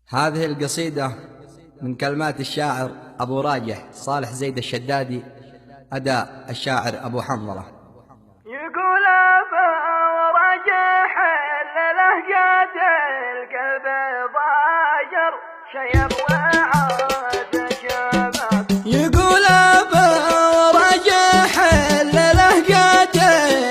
هذه القصيدة من كلمات الشاعر أبو راجح صالح زيد الشدادي، أداء الشاعر أبو حنظلة. يقول أبو راجح لهجة القلب ضاجر شيب وعاد شباب. يقول أبو راجح لهجة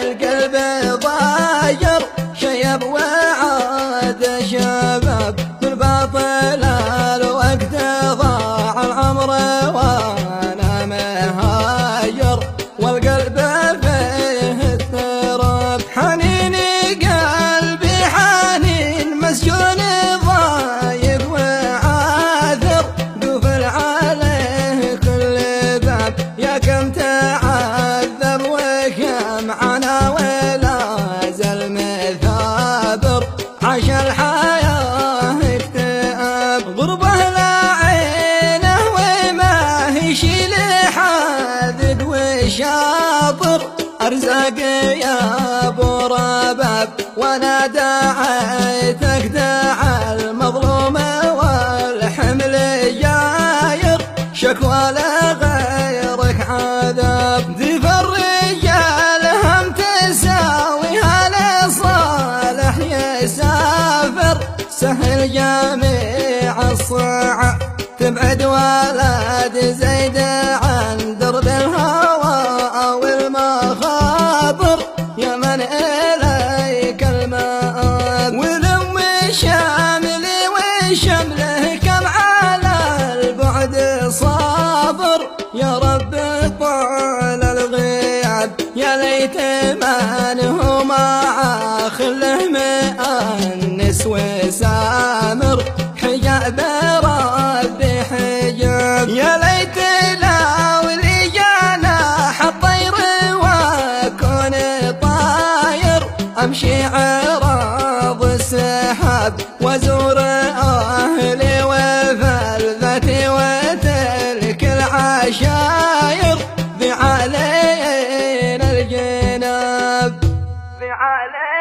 القلب ضاجر شيب وعاد شباب. بالباطل الوقت ضاع العمر وانا مهاجر، والقلب فيه اضطراب. حنيني قلبي حنين مسجون ضايق وعاثر، قفل عليه كل باب. يا كم تعذب وكم عنا ولا زال مثابر، عاش الحياة اكتئاب. غربة لعينه وما يشيل حاذق وشاطر، أرزاق يا أبو رباب. وانا دعيتك دعا المظلوم والحمل جاير، شكوى لغيرك عذاب. ضيف الرجال هم تساويها لصالح يسافر، سهل جميع الصعب تبعد ولد زيد عن درب الهوى والمخاطر. يا من إليك المآب، ولو شاملي وشمله كم على البعد صابر. يا رب طال الغياب، يا ليت من مع خله مؤنس وسامر. حجاب ربي حجاب، يا ليت لو لي جناح الطير واكون طاير. امشي عراض السحاب وازور اهلي وفلذتي وتلك العشاير. ذي علينا الجناب، ذي علينا